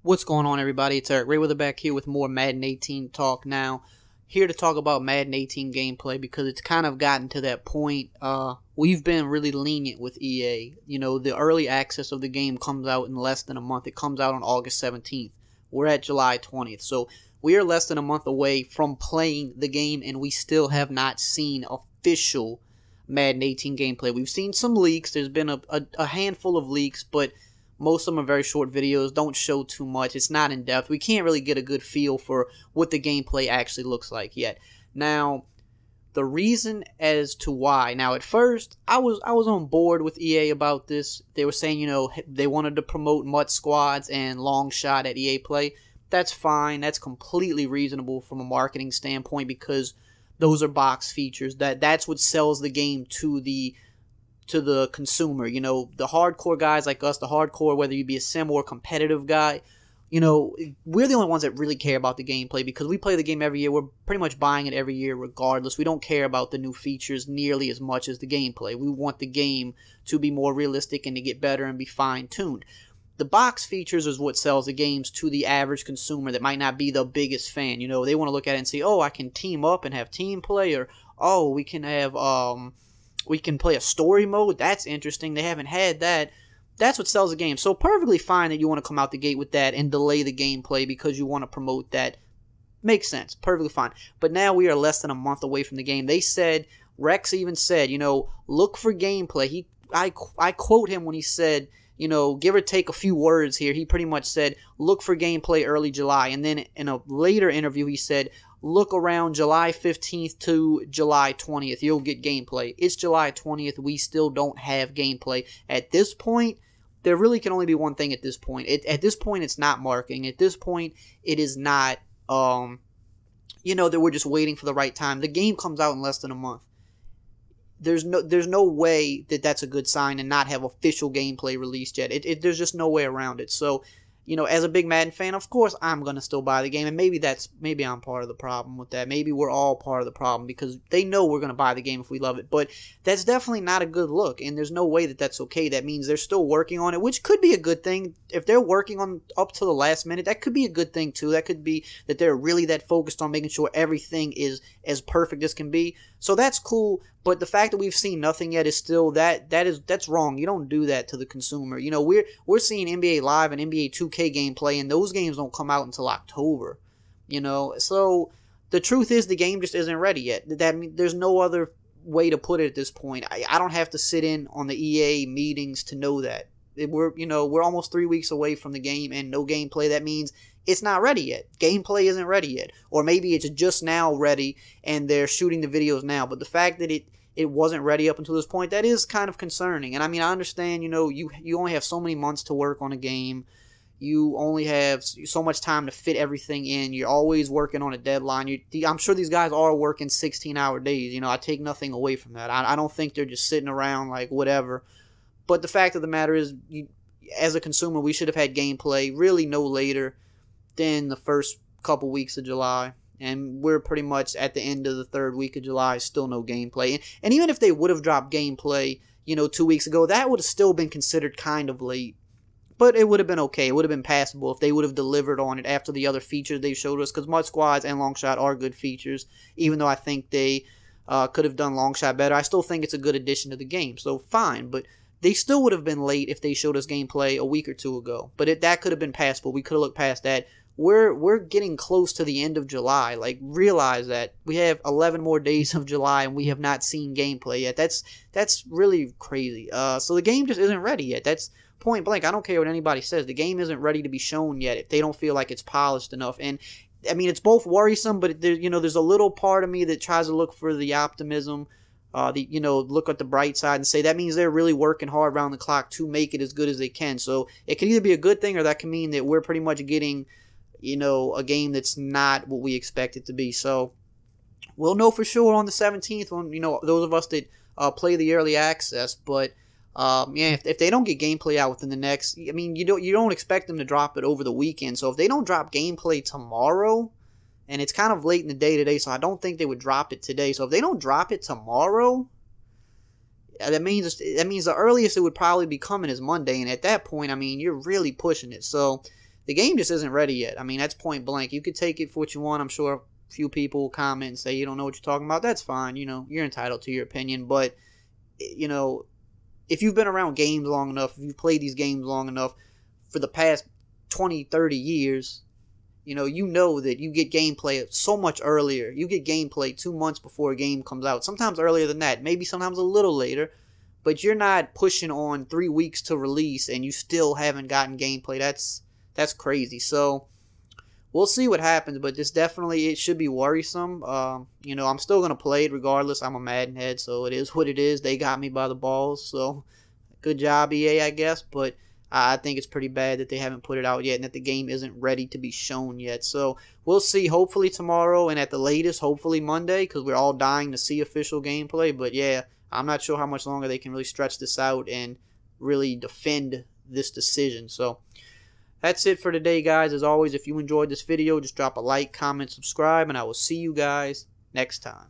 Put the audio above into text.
What's going on, everybody? It's EricRayweather back here with more Madden 18 talk now. Here to talk about Madden 18 gameplay because it's kind of gotten to that point. We've been really lenient with EA. You know, the early access of the game comes out in less than a month. It comes out on August 17th. We're at July 20th. So we are less than a month away from playing the game, and we still have not seen official Madden 18 gameplay. We've seen some leaks. There's been a handful of leaks, but most of them are very short videos, don't show too much. It's not in depth. We can't really get a good feel for what the gameplay actually looks like yet. Now, the reason as to why. Now, at first, I was on board with EA about this. They were saying, you know, they wanted to promote MUT squads and long shot at EA Play. That's fine. That's completely reasonable from a marketing standpoint because those are box features. That's what sells the game to the consumer. You know, the hardcore guys like us, the hardcore, whether you be a sim or competitive guy, you know, we're the only ones that really care about the gameplay because we play the game every year. We're pretty much buying it every year regardless. We don't care about the new features nearly as much as the gameplay. We want the game to be more realistic and to get better and be fine-tuned. The box features is what sells the games to the average consumer that might not be the biggest fan. You know, they want to look at it and say, oh, I can team up and have team play, or oh, we can have we can play a story mode. That's interesting. They haven't had that. That's what sells the game. So perfectly fine that you want to come out the gate with that and delay the gameplay because you want to promote that. Makes sense. Perfectly fine. But now we are less than a month away from the game. They said, Rex even said, you know, look for gameplay. I quote him when he said, you know, give or take a few words here. He pretty much said, look for gameplay early July. And then in a later interview, he said, look around July 15th to July 20th. You'll get gameplay. It's July 20th. We still don't have gameplay. At this point, there really can only be one thing at this point. At this point, it's not marketing. At this point, it is not, you know, that we're just waiting for the right time. The game comes out in less than a month. There's no way that that's a good sign and not have official gameplay released yet. There's just no way around it. So, you know, as a big Madden fan, of course, I'm going to still buy the game, and maybe I'm part of the problem with that. Maybe we're all part of the problem because they know we're going to buy the game if we love it, but that's definitely not a good look, and there's no way that that's okay. That means they're still working on it, which could be a good thing. If they're working on up to the last minute, that could be a good thing too. That could be that they're really that focused on making sure everything is as perfect as can be. So that's cool, but the fact that we've seen nothing yet is still that's wrong. You don't do that to the consumer. You know, we're seeing NBA Live and NBA 2K gameplay, and those games don't come out until October. You know, so the truth is the game just isn't ready yet. There's no other way to put it at this point. I don't have to sit in on the EA meetings to know that. We're almost 3 weeks away from the game and no gameplay. That means it's not ready yet. Gameplay isn't ready yet. Or maybe it's just now ready and they're shooting the videos now. But the fact that it wasn't ready up until this point, that is kind of concerning. And I mean, I understand, you know, you only have so many months to work on a game. You only have so much time to fit everything in. You're always working on a deadline. I'm sure these guys are working 16-hour days. You know, I take nothing away from that. I don't think they're just sitting around like whatever. But the fact of the matter is, as a consumer, we should have had gameplay really no later than the first couple weeks of July. And we're pretty much at the end of the third week of July, still no gameplay. And even if they would have dropped gameplay, you know, 2 weeks ago, that would have still been considered kind of late. But it would have been okay. It would have been passable if they would have delivered on it after the other features they showed us. Because MUT squads and long shot are good features, even though I think they could have done long shot better. I still think it's a good addition to the game, so fine. But they still would have been late if they showed us gameplay a week or two ago. But that could have been passable. We could have looked past that. We're getting close to the end of July. Like, realize that we have 11 more days of July and we have not seen gameplay yet. That's really crazy. So the game just isn't ready yet. That's point blank. I don't care what anybody says. The game isn't ready to be shown yet if they don't feel like it's polished enough. And I mean, it's both worrisome, but there's a little part of me that tries to look for the optimism. Look at the bright side and say that means they're really working hard around the clock to make it as good as they can. So it can either be a good thing or that can mean that we're pretty much getting, you know, a game that's not what we expect it to be. So we'll know for sure on the 17th when, you know, those of us that play the early access. But yeah, if they don't get gameplay out within the next, I mean, you don't expect them to drop it over the weekend. So if they don't drop gameplay tomorrow, and it's kind of late in the day today, so I don't think they would drop it today. So if they don't drop it tomorrow, that means the earliest it would probably be coming is Monday. And at that point, I mean, you're really pushing it. So the game just isn't ready yet. I mean, that's point blank. You could take it for what you want. I'm sure a few people will comment and say you don't know what you're talking about. That's fine. You know, you're entitled to your opinion. But, you know, if you've been around games long enough, if you've played these games long enough for the past 20, 30 years, you know that you get gameplay so much earlier. You get gameplay 2 months before a game comes out. Sometimes earlier than that. Maybe sometimes a little later. But you're not pushing on 3 weeks to release and you still haven't gotten gameplay. That's crazy. So we'll see what happens. But this definitely, it should be worrisome. You know, I'm still going to play it regardless. I'm a Madden head, so it is what it is. They got me by the balls. So good job, EA, I guess. But I think it's pretty bad that they haven't put it out yet and that the game isn't ready to be shown yet. So we'll see, hopefully tomorrow and at the latest, hopefully Monday, because we're all dying to see official gameplay. But yeah, I'm not sure how much longer they can really stretch this out and really defend this decision. So that's it for today, guys. As always, if you enjoyed this video, just drop a like, comment, subscribe, and I will see you guys next time.